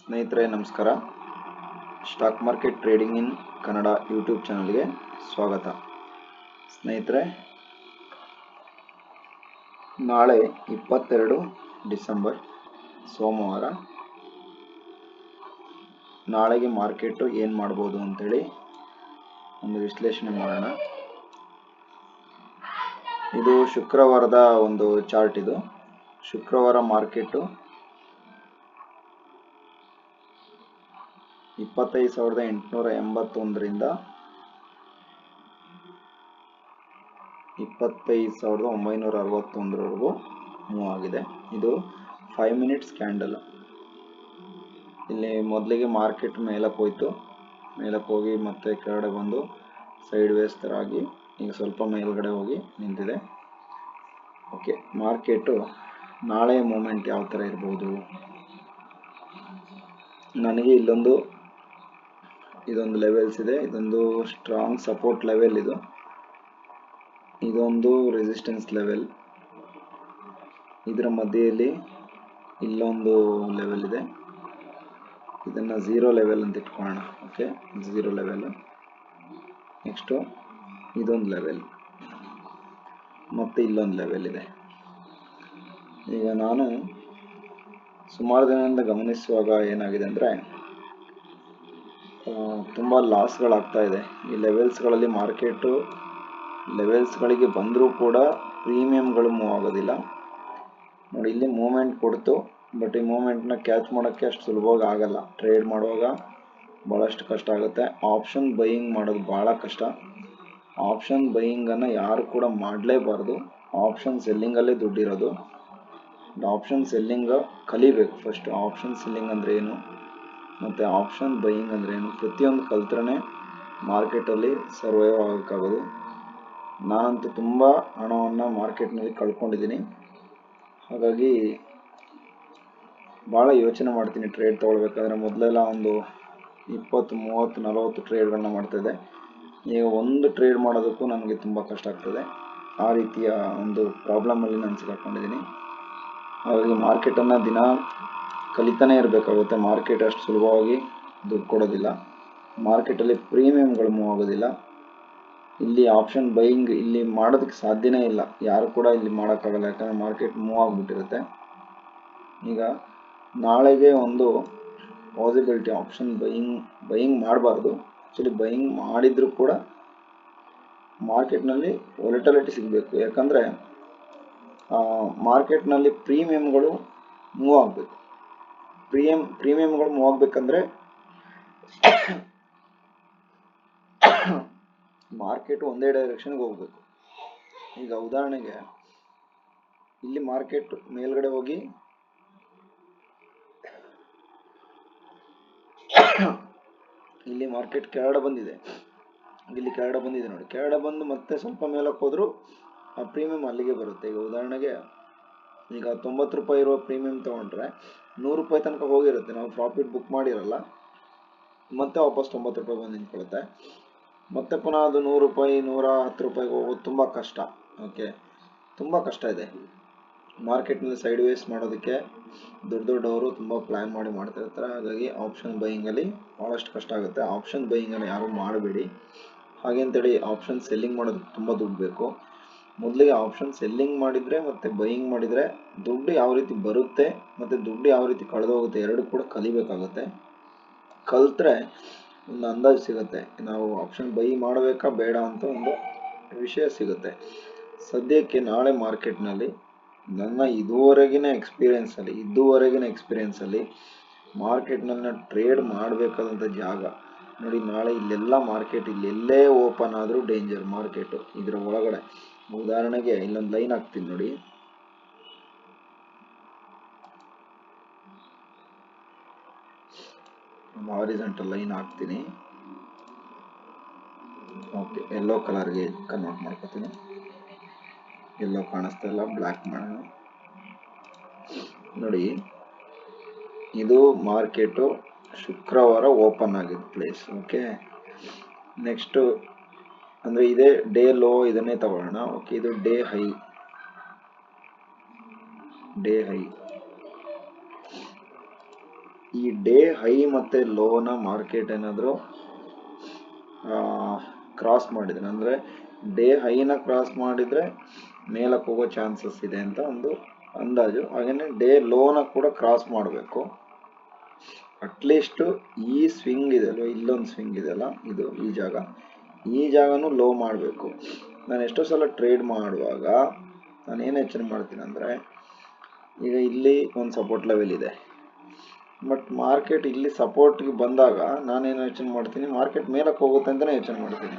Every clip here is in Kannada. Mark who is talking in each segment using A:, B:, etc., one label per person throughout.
A: ಸ್ನೇಹಿತರೆ ನಮಸ್ಕಾರ. ಸ್ಟಾಕ್ ಮಾರ್ಕೆಟ್ ಟ್ರೇಡಿಂಗ್ ಇನ್ ಕನ್ನಡ ಯೂಟ್ಯೂಬ್ ಚಾನಲ್ಗೆ ಸ್ವಾಗತ. ಸ್ನೇಹಿತರೆ, ನಾಳೆ 22 ಡಿಸೆಂಬರ್ ಸೋಮವಾರ ನಾಳೆಗೆ ಮಾರ್ಕೆಟು ಏನು ಮಾಡ್ಬೋದು ಅಂತೇಳಿ ಒಂದು ವಿಶ್ಲೇಷಣೆ ಮಾಡೋಣ. ಇದು ಶುಕ್ರವಾರದ ಒಂದು ಚಾರ್ಟ್. ಇದು ಶುಕ್ರವಾರ ಮಾರ್ಕೆಟು 25,881ರಿಂದ 25,961ವರೆಗೂ ಮೂವ್ ಆಗಿದೆ. ಇದು 5 ಮಿನಿಟ್ಸ್ ಕ್ಯಾಂಡಲ್. ಇಲ್ಲಿ ಮೊದಲಿಗೆ ಮಾರ್ಕೆಟ್ ಮೇಲಕ್ಕೆ ಹೋಯ್ತು, ಮೇಲಕ್ಕೆ ಹೋಗಿ ಮತ್ತೆ ಕೆಳಗಡೆ ಬಂದು ಸೈಡ್ ವೇಸ್ ಥರ ಆಗಿ ಈಗ ಸ್ವಲ್ಪ ಮೇಲ್ಗಡೆ ಹೋಗಿ ನಿಂತಿದೆ. ಓಕೆ, ಮಾರ್ಕೆಟು ನಾಳೆ ಮೂಮೆಂಟ್ ಯಾವ ಥರ ಇರ್ಬೋದು? ನನಗೆ ಇದೊಂದು ಲೆವೆಲ್ಸ್ ಇದೆ. ಇದೊಂದು ಸ್ಟ್ರಾಂಗ್ ಸಪೋರ್ಟ್ ಲೆವೆಲ್. ಇದೊಂದು ರೆಸಿಸ್ಟೆನ್ಸ್ ಲೆವೆಲ್. ಇದರ ಮಧ್ಯೆಯಲ್ಲಿ ಇಲ್ಲೊಂದು ಲೆವೆಲ್ ಇದೆ. ಇದನ್ನು 0 ಲೆವೆಲ್ ಅಂತ ಇಟ್ಕೊಳ್ಳೋಣ. Okay, 0 level. ನೆಕ್ಸ್ಟು ಇದೊಂದು ಲೆವೆಲ್, ಮತ್ತು ಇಲ್ಲೊಂದು ಲೆವೆಲ್ ಇದೆ. ಈಗ ನಾನು ಸುಮಾರು ದಿನದಿಂದ ಗಮನಿಸುವಾಗ ಏನಾಗಿದೆ ಅಂದರೆ ತುಂಬ ಲಾಸ್ಗಳಾಗ್ತಾ ಇದೆ. ಈ ಲೆವೆಲ್ಸ್ಗಳಲ್ಲಿ ಮಾರ್ಕೆಟು ಲೆವೆಲ್ಸ್ಗಳಿಗೆ ಬಂದರೂ ಕೂಡ ಪ್ರೀಮಿಯಮ್ಗಳು ಮೂವ್ ಆಗೋದಿಲ್ಲ. ನೋಡಿ, ಇಲ್ಲಿ ಮೂಮೆಂಟ್ ಕೊಡ್ತು, ಬಟ್ ಈ ಮೂಮೆಂಟ್ನ ಕ್ಯಾಚ್ ಮಾಡೋಕ್ಕೆ ಅಷ್ಟು ಸುಲಭವಾಗಿ ಆಗಲ್ಲ. ಟ್ರೇಡ್ ಮಾಡುವಾಗ ಭಾಳಷ್ಟು ಕಷ್ಟ ಆಗುತ್ತೆ. ಆಪ್ಷನ್ ಬೈಯಿಂಗ್ ಮಾಡೋದು ಭಾಳ ಕಷ್ಟ. ಆಪ್ಷನ್ ಬೈಯಿಂಗನ್ನು ಯಾರು ಕೂಡ ಮಾಡಲೇಬಾರ್ದು. ಆಪ್ಷನ್ ಸೆಲ್ಲಿಂಗಲ್ಲೇ ದುಡ್ಡಿರೋದು. ಆಪ್ಷನ್ ಸೆಲ್ಲಿಂಗ್ ಕಲಿಬೇಕು ಫಸ್ಟ್. ಆಪ್ಷನ್ ಸೆಲ್ಲಿಂಗ್ ಅಂದರೆ ಏನು ಮತ್ತು ಆಪ್ಷನ್ ಬೈಯಿಂಗ್ ಅಂದರೆ ಏನು, ಪ್ರತಿಯೊಂದು ಕಲ್ತ್ರೇ ಮಾರ್ಕೆಟಲ್ಲಿ ಸರ್ವೈವ್ ಆಗೋಕ್ಕಾಗೋದು. ನಾನಂತೂ ತುಂಬ ಹಣವನ್ನು ಮಾರ್ಕೆಟ್ನಲ್ಲಿ ಕಳ್ಕೊಂಡಿದ್ದೀನಿ. ಹಾಗಾಗಿ ಭಾಳ ಯೋಚನೆ ಮಾಡ್ತೀನಿ ಟ್ರೇಡ್ ತೊಗೊಳ್ಬೇಕಾದ್ರೆ. ಮೊದಲೆಲ್ಲ ಒಂದು 20, 30, 40 ಟ್ರೇಡ್ಗಳನ್ನ ಮಾಡ್ತಾಯಿದ್ದೆ. ಈಗ ಒಂದು ಟ್ರೇಡ್ ಮಾಡೋದಕ್ಕೂ ನನಗೆ ತುಂಬ ಕಷ್ಟ ಆಗ್ತದೆ. ಆ ರೀತಿಯ ಒಂದು ಪ್ರಾಬ್ಲಮಲ್ಲಿ ನಾನು ಸಿಗಾಕೊಂಡಿದ್ದೀನಿ. ಹಾಗಾಗಿ ಮಾರ್ಕೆಟನ್ನು ದಿನ ಕಲಿತಾನೇ ಇರಬೇಕಾಗುತ್ತೆ. ಮಾರ್ಕೆಟ್ ಅಷ್ಟು ಸುಲಭವಾಗಿ ದುಡ್ಡು ಕೊಡೋದಿಲ್ಲ. ಮಾರ್ಕೆಟಲ್ಲಿ ಪ್ರೀಮಿಯಮ್ಗಳು ಮೂವ್ ಆಗೋದಿಲ್ಲ. ಇಲ್ಲಿ ಆಪ್ಷನ್ ಬೈಯಿಂಗ್ ಇಲ್ಲಿ ಮಾಡೋದಕ್ಕೆ ಸಾಧ್ಯನೇ ಇಲ್ಲ. ಯಾರು ಕೂಡ ಇಲ್ಲಿ ಮಾಡೋಕ್ಕಾಗಲ್ಲ, ಯಾಕಂದರೆ ಮಾರ್ಕೆಟ್ ಮೂವ್ ಆಗಿಬಿಟ್ಟಿರುತ್ತೆ. ಈಗ ನಾಳೆಗೆ ಒಂದು ಪಾಸಿಬಿಲಿಟಿ, ಆಪ್ಷನ್ ಬೈಯಿಂಗ್ ಮಾಡಬಾರ್ದು. ಆ್ಯಕ್ಚುಲಿ ಬೈಯಿಂಗ್ ಮಾಡಿದರೂ ಕೂಡ ಮಾರ್ಕೆಟ್ನಲ್ಲಿ ವೊಲಟಿಲಿಟಿ ಸಿಗಬೇಕು. ಯಾಕಂದರೆ ಮಾರ್ಕೆಟ್ನಲ್ಲಿ ಪ್ರೀಮಿಯಮ್ಗಳು ಮೂವ್ ಆಗಬೇಕು. ಪ್ರೀಮಿಯಮ್ಗಳು ಮೂವ್ ಆಗಬೇಕಂದ್ರೆ ಮಾರ್ಕೆಟ್ ಒಂದೇ ಡೈರೆಕ್ಷನ್ಗೆ ಹೋಗಬೇಕು. ಈಗ ಉದಾಹರಣೆಗೆ ಇಲ್ಲಿ ಮಾರ್ಕೆಟ್ ಮೇಲ್ಗಡೆ ಹೋಗಿ ಇಲ್ಲಿ ಮಾರ್ಕೆಟ್ ಕೆಳಗಡೆ ಬಂದಿದೆ. ಇಲ್ಲಿ ಕೆಳಗಡೆ ಬಂದಿದೆ ನೋಡಿ. ಕೆಳಗಡೆ ಬಂದು ಮತ್ತೆ ಸ್ವಲ್ಪ ಮೇಲಕ್ಕೆ ಹೋದರೂ ಆ ಪ್ರೀಮಿಯಮ್ ಅಲ್ಲಿಗೆ ಬರುತ್ತೆ. ಈಗ ಉದಾಹರಣೆಗೆ ಈಗ 90 ರೂಪಾಯಿ ಇರುವ ಪ್ರೀಮಿಯಮ್ ತೊಗೊಂಡ್ರೆ 100 ರೂಪಾಯಿ ತನಕ ಹೋಗಿರುತ್ತೆ. ನಾವು ಪ್ರಾಫಿಟ್ ಬುಕ್ ಮಾಡಿರಲ್ಲ, ಮತ್ತೆ ವಾಪಸ್ 90 ರೂಪಾಯಿ ಬಂದು ನಿಂತ್ಕೊಳ್ಳುತ್ತೆ. ಮತ್ತೆ ಪುನಃ ಅದು 100 ರೂಪಾಯಿ 110 ರೂಪಾಯಿಗೆ ಹೋಗೋದು ತುಂಬ ಕಷ್ಟ. ಓಕೆ, ತುಂಬ ಕಷ್ಟ ಇದೆ ಮಾರ್ಕೆಟ್ನಲ್ಲಿ ಸೈಡ್ ವೇಸ್ ಮಾಡೋದಕ್ಕೆ. ದೊಡ್ಡವರು ತುಂಬ ಪ್ಲ್ಯಾನ್ ಮಾಡಿ ಮಾಡ್ತಿರ್ತಾರೆ. ಹಾಗಾಗಿ ಆಪ್ಷನ್ ಬೈಯಿಂಗಲ್ಲಿ ಭಾಳಷ್ಟು ಕಷ್ಟ ಆಗುತ್ತೆ. ಆಪ್ಷನ್ ಬೈಯಿಂಗನ್ನು ಯಾರೂ ಮಾಡಬೇಡಿ. ಹಾಗೇಂತೇಳಿ ಆಪ್ಷನ್ ಸೆಲ್ಲಿಂಗ್ ಮಾಡೋದಕ್ಕೆ ತುಂಬ ದುಡ್ಡು ಬೇಕು. ಮೊದಲಿಗೆ ಆಪ್ಷನ್ ಸೆಲ್ಲಿಂಗ್ ಮಾಡಿದರೆ ಮತ್ತು ಬೈಯಿಂಗ್ ಮಾಡಿದರೆ ದುಡ್ಡು ಯಾವ ರೀತಿ ಬರುತ್ತೆ ಮತ್ತು ದುಡ್ಡು ಯಾವ ರೀತಿ ಕಳೆದೋಗುತ್ತೆ ಎರಡು ಕೂಡ ಕಲಿಬೇಕಾಗುತ್ತೆ. ಕಲಿತ್ರೆ ಒಂದು ಅಂದಾಜು ಸಿಗುತ್ತೆ, ನಾವು ಆಪ್ಷನ್ ಬೈ ಮಾಡಬೇಕಾ ಬೇಡ ಅಂತ ಒಂದು ವಿಷಯ ಸಿಗುತ್ತೆ. ಸದ್ಯಕ್ಕೆ ನಾಳೆ ಮಾರ್ಕೆಟ್ನಲ್ಲಿ ನನ್ನ ಇದುವರೆಗಿನ ಎಕ್ಸ್ಪೀರಿಯೆನ್ಸಲ್ಲಿ ಮಾರ್ಕೆಟ್ನನ್ನು ಟ್ರೇಡ್ ಮಾಡಬೇಕಾದಂಥ ಜಾಗ ನೋಡಿ. ನಾಳೆ ಇಲ್ಲೆಲ್ಲ ಮಾರ್ಕೆಟ್ ಇಲ್ಲೆಲ್ಲೇ ಓಪನ್ ಆದರೂ ಡೇಂಜರ್ ಮಾರ್ಕೆಟು. ಇದರ ಒಳಗಡೆ ಉದಾಹರಣೆಗೆ ಇಲ್ಲೊಂದು ಲೈನ್ ಹಾಕ್ತೀನಿ ನೋಡಿ. ಹಾರಿಜಾಂಟಲ್ ಲೈನ್ ಹಾಕ್ತೀನಿ. ಓಕೆ, ಯೆಲ್ಲೋ ಕಲರ್ಗೆ ಕನ್ವರ್ಟ್ ಮಾಡ್ಕೊತೀನಿ. ಯೆಲ್ಲೋ ಕಾಣಿಸ್ತಾ ಇಲ್ಲ, ಬ್ಲ್ಯಾಕ್ ಮಾಡೋಣ ನೋಡಿ. ಇದು ಮಾರ್ಕೆಟು ಶುಕ್ರವಾರ ಓಪನ್ ಆಗಿದ್ದ ಪ್ಲೇಸ್. ಓಕೆ, ನೆಕ್ಸ್ಟು ಅಂದರೆ ಇದೇ ಡೇ ಲೋ, ಇದನ್ನೇ ತಗೊಳ್ಳೋಣ. ಓಕೆ, ಇದು ಡೇ ಹೈ. ಈ ಡೇ ಹೈ ಮತ್ತು ಲೋನ ಮಾರ್ಕೆಟ್ ಏನಾದರೂ ಕ್ರಾಸ್ ಮಾಡಿದ್ರೆ, ಅಂದರೆ ಡೇ ಹೈನ ಕ್ರಾಸ್ ಮಾಡಿದರೆ ಮೇಲಕ್ಕೆ ಹೋಗೋ ಚಾನ್ಸಸ್ ಇದೆ ಅಂತ ಒಂದು ಅಂದಾಜು. ಹಾಗೆಯೇ ಡೇ ಲೋನ ಕೂಡ ಕ್ರಾಸ್ ಮಾಡಬೇಕು. ಅಟ್ಲೀಸ್ಟು ಈ ಸ್ವಿಂಗ್ ಇದೆ ಅಲ್ವ, ಇಲ್ಲೊಂದು ಸ್ವಿಂಗ್ ಇದೆಯಲ್ಲ, ಇದು ಈ ಜಾಗನೂ ಲೋ ಮಾಡಬೇಕು. ನಾನು ಎಷ್ಟೋ ಸಲ ಟ್ರೇಡ್ ಮಾಡುವಾಗ ನಾನು ಏನು ಯೋಚನೆ ಮಾಡ್ತೀನಿ ಅಂದರೆ, ಈಗ ಇಲ್ಲಿ ಒಂದು ಸಪೋರ್ಟ್ ಲೆವೆಲ್ ಇದೆ, ಬಟ್ ಮಾರ್ಕೆಟ್ ಇಲ್ಲಿ ಸಪೋರ್ಟ್ಗೆ ಬಂದಾಗ ನಾನೇನು ಯೋಚನೆ ಮಾಡ್ತೀನಿ, ಮಾರ್ಕೆಟ್ ಮೇಲಕ್ಕೆ ಹೋಗುತ್ತೆ ಅಂತಲೇ ಯೋಚನೆ ಮಾಡ್ತೀನಿ.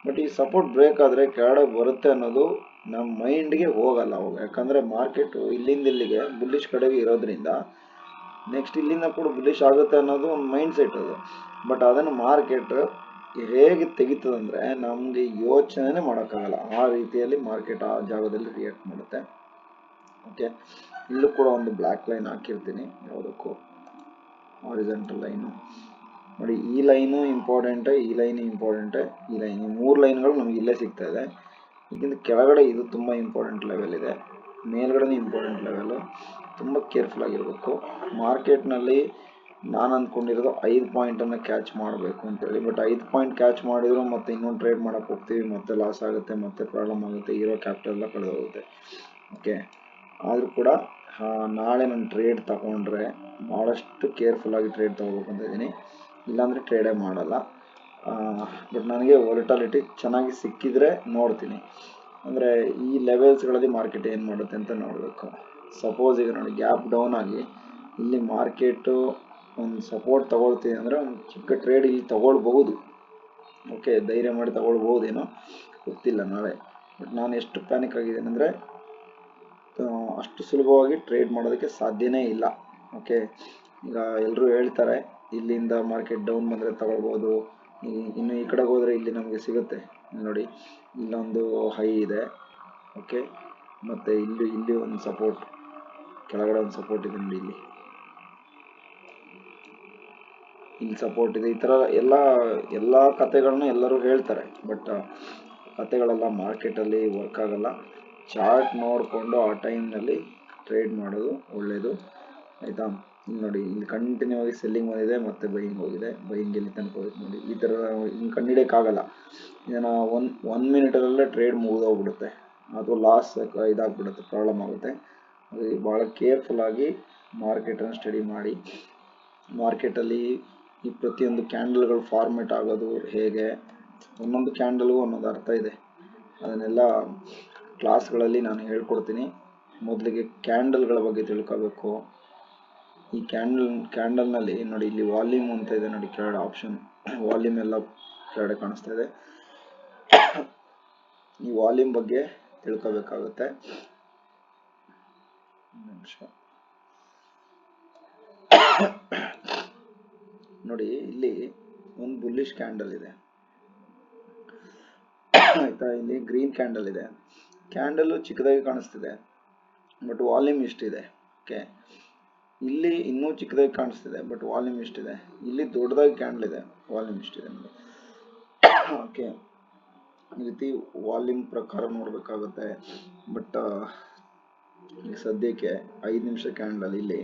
A: ಬಟ್ ಈ ಸಪೋರ್ಟ್ ಬ್ರೇಕ್ ಆದರೆ ಕೆಳಗಡೆ ಬರುತ್ತೆ ಅನ್ನೋದು ನಮ್ಮ ಮೈಂಡ್ಗೆ ಹೋಗಲ್ಲ ಅವಾಗ. ಯಾಕಂದರೆ ಮಾರ್ಕೆಟು ಇಲ್ಲಿಂದ ಇಲ್ಲಿಗೆ ಬುಲ್ಲಿಶ್ ಕಡೆಗೆ ಇರೋದ್ರಿಂದ ನೆಕ್ಸ್ಟ್ ಇಲ್ಲಿಂದ ಕೂಡ ಬುಲ್ಲಿಶ್ ಆಗುತ್ತೆ ಅನ್ನೋದು ಒಂದು ಮೈಂಡ್ ಸೆಟ್ ಅದು. ಬಟ್ ಅದನ್ನು ಮಾರ್ಕೆಟ್ ಹೇಗೆ ತೆಗಿತದಂದರೆ ನಮಗೆ ಯೋಚನೆ ಮಾಡೋಕ್ಕಾಗಲ್ಲ. ಆ ರೀತಿಯಲ್ಲಿ ಮಾರ್ಕೆಟ್ ಆ ಜಾಗದಲ್ಲಿ ರಿಯಾಕ್ಟ್ ಮಾಡುತ್ತೆ. ಓಕೆ, ಇಲ್ಲೂ ಕೂಡ ಒಂದು ಬ್ಲ್ಯಾಕ್ ಲೈನ್ ಹಾಕಿರ್ತೀನಿ, ಯಾವುದಕ್ಕೂ ಹಾರಿಜಾಂಟಲ್ ಲೈನು ನೋಡಿ. ಈ ಲೈನು ಇಂಪಾರ್ಟೆಂಟೇ, ಈ ಲೈನು ಇಂಪಾರ್ಟೆಂಟೇ, ಈ ಲೈನ್, ಈ 3 ಲೈನ್ಗಳು ನಮಗೆ ಇಲ್ಲೇ ಸಿಗ್ತಾ ಇದೆ. ಈಗಿಂದ ಕೆಳಗಡೆ ಇದು ತುಂಬ ಇಂಪಾರ್ಟೆಂಟ್ ಲೆವೆಲ್ ಇದೆ, ಮೇಲ್ಗಡೆ ಇಂಪಾರ್ಟೆಂಟ್ ಲೆವೆಲು. ತುಂಬ ಕೇರ್ಫುಲ್ ಆಗಿರಬೇಕು. ಮಾರ್ಕೆಟ್ನಲ್ಲಿ ನಾನು ಅಂದ್ಕೊಂಡಿರೋದು 5 ಪಾಯಿಂಟನ್ನು ಕ್ಯಾಚ್ ಮಾಡಬೇಕು ಅಂತೇಳಿ. ಬಟ್ 5 ಪಾಯಿಂಟ್ ಕ್ಯಾಚ್ ಮಾಡಿದ್ರು ಮತ್ತೆ ಇನ್ನೊಂದು ಟ್ರೇಡ್ ಮಾಡೋಕ್ಕೆ ಹೋಗ್ತೀವಿ, ಮತ್ತೆ ಲಾಸ್ ಆಗುತ್ತೆ, ಮತ್ತೆ ಪ್ರಾಬ್ಲಮ್ ಆಗುತ್ತೆ, ಇರೋ ಕ್ಯಾಪಿಟಲ್ ಎಲ್ಲ ಕಳೆದು ಹೋಗುತ್ತೆ. ಓಕೆ, ಆದರೂ ಕೂಡ ನಾಳೆ ನಾನು ಟ್ರೇಡ್ ತಗೊಂಡ್ರೆ ಭಾಳಷ್ಟು ಕೇರ್ಫುಲ್ಲಾಗಿ ಟ್ರೇಡ್ ತೊಗೋಬೇಕು ಅಂತ ಇದ್ದೀನಿ, ಇಲ್ಲಾಂದರೆ ಟ್ರೇಡೇ ಮಾಡಲ್ಲ. ಬಟ್ ನನಗೆ ವಾಲಟಾಲಿಟಿ ಚೆನ್ನಾಗಿ ಸಿಕ್ಕಿದರೆ ನೋಡ್ತೀನಿ. ಅಂದರೆ ಈ ಲೆವೆಲ್ಸ್ಗಳಲ್ಲಿ ಮಾರ್ಕೆಟ್ ಏನು ಮಾಡುತ್ತೆ ಅಂತ ನೋಡಬೇಕು. ಸಪೋಸ್ ಈಗ ನೋಡಿ ಗ್ಯಾಪ್ ಡೌನ್ ಆಗಿ ಇಲ್ಲಿ ಮಾರ್ಕೆಟು ಒಂದು ಸಪೋರ್ಟ್ ತೊಗೊಳ್ತೀನಿ ಅಂದರೆ ಒಂದು ಚಿಕ್ಕ ಟ್ರೇಡ್ ಇಲ್ಲಿ ತೊಗೊಳ್ಬಹುದು. ಓಕೆ, ಧೈರ್ಯ ಮಾಡಿ ತೊಗೊಳ್ಬೋದೇನೋ ಗೊತ್ತಿಲ್ಲ ನಾಳೆ. ಬಟ್ ನಾನು ಎಷ್ಟು ಪ್ಯಾನಿಕ್ ಆಗಿದ್ದೇನೆ ಅಂದರೆ ಅಷ್ಟು ಸುಲಭವಾಗಿ ಟ್ರೇಡ್ ಮಾಡೋದಕ್ಕೆ ಸಾಧ್ಯನೇ ಇಲ್ಲ. ಓಕೆ, ಈಗ ಎಲ್ಲರೂ ಹೇಳ್ತಾರೆ ಇಲ್ಲಿಂದ ಮಾರ್ಕೆಟ್ ಡೌನ್ ಬಂದರೆ ತಗೊಳ್ಬೋದು, ಇನ್ನು ಈ ಕಡೆಗೆ ಹೋದರೆ ಇಲ್ಲಿ ನಮಗೆ ಸಿಗುತ್ತೆ ನೋಡಿ. ಇಲ್ಲೊಂದು ಹೈ ಇದೆ, ಓಕೆ, ಮತ್ತು ಇಲ್ಲಿ ಒಂದು ಸಪೋರ್ಟ್, ಕೆಳಗಡೆ ಒಂದು ಸಪೋರ್ಟ್ ಇದೆ ನೋಡಿ, ಇಲ್ಲಿ ಸಪೋರ್ಟ್ ಇದೆ. ಈ ಥರ ಎಲ್ಲ ಕತೆಗಳನ್ನ ಎಲ್ಲರೂ ಹೇಳ್ತಾರೆ, ಬಟ್ ಕತೆಗಳೆಲ್ಲ ಮಾರ್ಕೆಟಲ್ಲಿ ವರ್ಕ್ ಆಗಲ್ಲ. ಚಾರ್ಟ್ ನೋಡಿಕೊಂಡು ಆ ಟೈಮ್ನಲ್ಲಿ ಟ್ರೇಡ್ ಮಾಡೋದು ಒಳ್ಳೆಯದು, ಆಯಿತಾ. ಇಲ್ಲಿ ನೋಡಿ, ಇಲ್ಲಿ ಕಂಟಿನ್ಯೂ ಆಗಿ ಸೆಲ್ಲಿಂಗ್ ಬಂದಿದೆ, ಮತ್ತೆ ಬೈಯಿಂಗ್ ಹೋಗಿದೆ, ಬೈಯಿಂಗ್ ಎಲ್ಲಿ ತನಕ ಹೋಗುತ್ತೆ ನೋಡಿ. ಈ ಥರ ಹಿಂಗೆ ಕಂಡುಹಿಡಿಯೋಕ್ಕಾಗಲ್ಲ. ಇದನ್ನು ಒನ್ ಮಿನಿಟಲ್ಲೇ ಟ್ರೇಡ್ ಮುಗಿದೋಗ್ಬಿಡುತ್ತೆ, ಅಥವಾ ಲಾಸ್ ಇದಾಗ್ಬಿಡುತ್ತೆ, ಪ್ರಾಬ್ಲಮ್ ಆಗುತ್ತೆ. ಹಾಗಾಗಿ ಭಾಳ ಕೇರ್ಫುಲ್ಲಾಗಿ ಮಾರ್ಕೆಟನ್ನು ಸ್ಟಡಿ ಮಾಡಿ. ಮಾರ್ಕೆಟಲ್ಲಿ ಈ ಪ್ರತಿಯೊಂದು ಕ್ಯಾಂಡಲ್ಗಳು ಫಾರ್ಮೇಟ್ ಆಗೋದು ಹೇಗೆ, ಒಂದೊಂದು ಕ್ಯಾಂಡಲ್ಗೂ ಒಂದೊಂದು ಅರ್ಥ ಇದೆ, ಅದನ್ನೆಲ್ಲ ಕ್ಲಾಸ್ಗಳಲ್ಲಿ ನಾನು ಹೇಳ್ಕೊಡ್ತೀನಿ. ಮೊದಲಿಗೆ ಕ್ಯಾಂಡಲ್ಗಳ ಬಗ್ಗೆ ತಿಳ್ಕೋಬೇಕು. ಈ ಕ್ಯಾಂಡಲ್ನಲ್ಲಿ ನೋಡಿ, ಇಲ್ಲಿ ವಾಲ್ಯೂಮ್ ಅಂತ ಇದೆ ನೋಡಿ, ಕೆಳಗಡೆ ಆಪ್ಷನ್ ವಾಲ್ಯೂಮ್ ಎಲ್ಲ ಕೆಳಗಡೆ ಕಾಣಿಸ್ತಾ ಇದೆ. ಈ ವಾಲ್ಯೂಮ್ ಬಗ್ಗೆ ತಿಳ್ಕೋಬೇಕಾಗುತ್ತೆ. ನೋಡಿ, ಇಲ್ಲಿ ಒಂದು ಬುಲ್ಲಿಶ್ ಕ್ಯಾಂಡಲ್ ಇದೆ, ಆಯ್ತಾ. ಇಲ್ಲಿ ಗ್ರೀನ್ ಕ್ಯಾಂಡಲ್ ಇದೆ, ಕ್ಯಾಂಡಲ್ ಚಿಕ್ಕದಾಗಿ ಕಾಣಿಸ್ತಿದೆ, ಬಟ್ ವಾಲ್ಯೂಮ್ ಇಷ್ಟಿದೆ. ಓಕೆ, ಇಲ್ಲಿ ಇನ್ನೂ ಚಿಕ್ಕದಾಗಿ ಕಾಣಿಸ್ತಿದೆ, ಬಟ್ ವಾಲ್ಯೂಮ್ ಇಷ್ಟಿದೆ. ಇಲ್ಲಿ ದೊಡ್ಡದಾಗಿ ಕ್ಯಾಂಡಲ್ ಇದೆ, ವಾಲ್ಯೂಮ್ ಇಷ್ಟಿದೆ ನೋಡಿ. ಓಕೆ, ಈ ರೀತಿ ವಾಲ್ಯೂಮ್ ಪ್ರಕಾರ ನೋಡಬೇಕಾಗುತ್ತೆ. ಬಟ್ ಈ ಸದ್ಯಕ್ಕೆ 5 ನಿಮಿಷ ಕ್ಯಾಂಡಲ್ ಇಲ್ಲಿ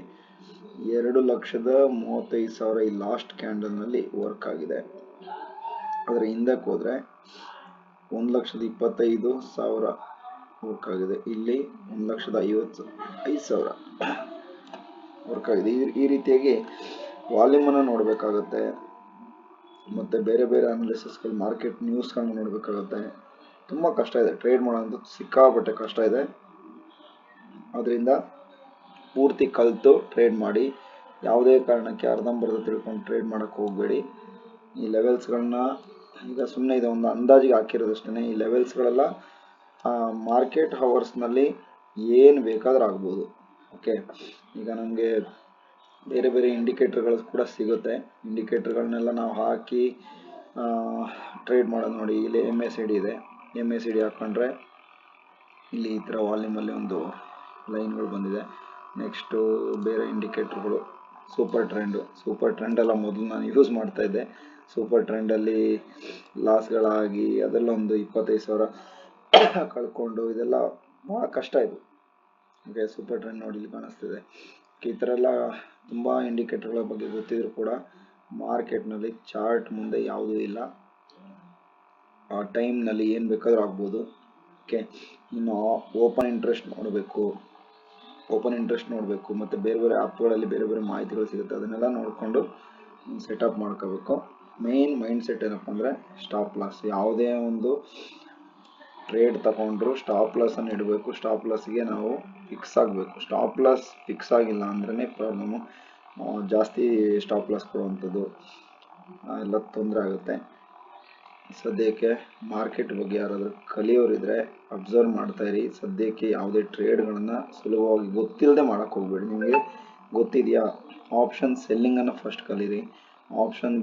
A: 2,35,000 ಈ ಲಾಸ್ಟ್ ಕ್ಯಾಂಡಲ್ನಲ್ಲಿ ವರ್ಕ್ ಆಗಿದೆ. ಅದರ ಹಿಂದಕ್ಕೆ ಹೋದರೆ 1,25,000 ವರ್ಕ್ ಆಗಿದೆ. ಇಲ್ಲಿ 1,55,000 ವರ್ಕ್ ಆಗಿದೆ. ಈ ರೀತಿಯಾಗಿ ವಾಲ್ಯೂಮನ್ನು ನೋಡಬೇಕಾಗತ್ತೆ, ಮತ್ತು ಬೇರೆ ಬೇರೆ ಅನಾಲಿಸಿಸ್ಗಳು, ಮಾರ್ಕೆಟ್ ನ್ಯೂಸ್ಗಳನ್ನ ನೋಡಬೇಕಾಗುತ್ತೆ. ತುಂಬ ಕಷ್ಟ ಇದೆ ಟ್ರೇಡ್ ಮಾಡೋದು, ಸಿಕ್ಕಾಪಟ್ಟೆ ಕಷ್ಟ ಇದೆ. ಅದರಿಂದ ಪೂರ್ತಿ ಕಲಿತು ಟ್ರೇಡ್ ಮಾಡಿ. ಯಾವುದೇ ಕಾರಣಕ್ಕೆ ಅರ್ಧಂಬರ್ಧ ತಿಳ್ಕೊಂಡು ಟ್ರೇಡ್ ಮಾಡೋಕ್ಕೆ ಹೋಗಬೇಡಿ. ಈ ಲೆವೆಲ್ಸ್ಗಳನ್ನ ಈಗ ಸುಮ್ಮನೆ ಇದೆ ಒಂದು ಅಂದಾಜಿಗೆ ಹಾಕಿರೋದಷ್ಟೇ. ಈ ಲೆವೆಲ್ಸ್ಗಳೆಲ್ಲ ಮಾರ್ಕೆಟ್ ಹವರ್ಸ್ನಲ್ಲಿ ಏನು ಬೇಕಾದರೂ ಆಗ್ಬೋದು. ಓಕೆ, ಈಗ ನಮಗೆ ಬೇರೆ ಬೇರೆ ಇಂಡಿಕೇಟರ್ಗಳು ಕೂಡ ಸಿಗುತ್ತೆ. ಇಂಡಿಕೇಟರ್ಗಳನ್ನೆಲ್ಲ ನಾವು ಹಾಕಿ ಟ್ರೇಡ್ ಮಾಡೋದು ನೋಡಿ. ಇಲ್ಲಿ MACD ಇದೆ, MACD ಹಾಕ್ಕೊಂಡ್ರೆ ಇಲ್ಲಿ ಈ ಥರ ವಾಲ್ಯೂಮಲ್ಲಿ ಒಂದು ಲೈನ್ಗಳು ಬಂದಿದೆ. ನೆಕ್ಸ್ಟು ಬೇರೆ ಇಂಡಿಕೇಟರ್ಗಳು, ಸೂಪರ್ ಟ್ರೆಂಡೆಲ್ಲ ಮೊದಲು ನಾನು ಯೂಸ್ ಮಾಡ್ತಾಯಿದ್ದೆ. ಸೂಪರ್ ಟ್ರೆಂಡಲ್ಲಿ ಲಾಸ್ಗಳಾಗಿ ಅದೆಲ್ಲ ಒಂದು 25,000 ಕಳ್ಕೊಂಡು, ಇದೆಲ್ಲ ಭಾಳ ಕಷ್ಟ ಇದು. ಓಕೆ, ಸೂಪರ್ ಟ್ರೆಂಡ್ ನೋಡಿ ಇಲ್ಲಿ ಕಾಣಿಸ್ತಿದೆ. ಈ ಥರ ಎಲ್ಲ ತುಂಬ ಇಂಡಿಕೇಟರ್ಗಳ ಬಗ್ಗೆ ಗೊತ್ತಿದ್ರು ಕೂಡ ಮಾರ್ಕೆಟ್ನಲ್ಲಿ ಚಾರ್ಟ್ ಮುಂದೆ ಯಾವುದೂ ಇಲ್ಲ. ಆ ಟೈಮ್ನಲ್ಲಿ ಏನು ಬೇಕಾದರೂ ಆಗ್ಬೋದು. ಓಕೆ, ಇನ್ನು ಓಪನ್ ಇಂಟ್ರೆಸ್ಟ್ ನೋಡಬೇಕು ಮತ್ತು ಬೇರೆ ಬೇರೆ ಆ್ಯಪ್ಗಳಲ್ಲಿ ಬೇರೆ ಬೇರೆ ಮಾಹಿತಿಗಳು ಸಿಗುತ್ತೆ, ಅದನ್ನೆಲ್ಲ ನೋಡಿಕೊಂಡು ಸೆಟಪ್ ಮಾಡ್ಕೋಬೇಕು. ಮೇನ್ ಮೈಂಡ್ ಸೆಟ್ ಏನಪ್ಪ ಅಂದರೆ ಸ್ಟಾಪ್ ಲಾಸ್. ಯಾವುದೇ ಒಂದು ಟ್ರೇಡ್ ತಗೊಂಡ್ರು ಸ್ಟಾಪ್ ಲಾಸನ್ನು ಇಡಬೇಕು. ಸ್ಟಾಪ್ ಲಾಸ್ಗೆ ನಾವು ಫಿಕ್ಸ್ ಆಗಬೇಕು. ಸ್ಟಾಪ್ ಲಾಸ್ ಫಿಕ್ಸ್ ಆಗಿಲ್ಲ ಅಂದ್ರೇ ಪ್ರಾಬ್ಲಮ್ಮು. ಜಾಸ್ತಿ ಸ್ಟಾಪ್ ಲಾಸ್ ಕೊಡುವಂಥದ್ದು ಎಲ್ಲ ತೊಂದರೆ ಆಗುತ್ತೆ. ಸದ್ಯಕ್ಕೆ ಮಾರ್ಕೆಟ್ ಬಗ್ಗೆ ಯಾರಾದರೂ ಕಲಿಯೋರಿದ್ರೆ ಅಬ್ಸರ್ವ್ ಮಾಡ್ತಾ ಇರಿ. ಸದ್ಯಕ್ಕೆ ಯಾವುದೇ ಟ್ರೇಡ್ಗಳನ್ನು ಸುಲಭವಾಗಿ ಗೊತ್ತಿಲ್ಲದೆ ಮಾಡೋಕ್ಕೆ ಹೋಗ್ಬೇಡಿ. ನಿಮಗೆ ಗೊತ್ತಿದೆಯಾ, ಆಪ್ಷನ್ ಸೆಲ್ಲಿಂಗನ್ನು ಫಸ್ಟ್ ಕಲೀರಿ. ಆಪ್ಷನ್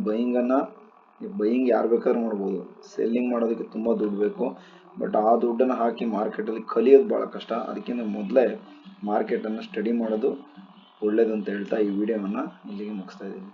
A: ಬೈಯಿಂಗ್ ಯಾರು ಬೇಕಾದ್ರೂ ಮಾಡ್ಬೋದು. ಸೆಲ್ಲಿಂಗ್ ಮಾಡೋದಕ್ಕೆ ತುಂಬ ದುಡ್ಡು ಬೇಕು, ಬಟ್ ಆ ದುಡ್ಡನ್ನು ಹಾಕಿ ಮಾರ್ಕೆಟಲ್ಲಿ ಕಲಿಯೋದು ಭಾಳ ಕಷ್ಟ. ಅದಕ್ಕಿಂತ ಮೊದಲೇ ಮಾರ್ಕೆಟನ್ನು ಸ್ಟಡಿ ಮಾಡೋದು ಒಳ್ಳೇದು ಅಂತ ಹೇಳ್ತಾ ಈ ವಿಡಿಯೋವನ್ನು ಇಲ್ಲಿಗೆ ಮುಗಿಸ್ತಾ ಇದ್ದೀನಿ.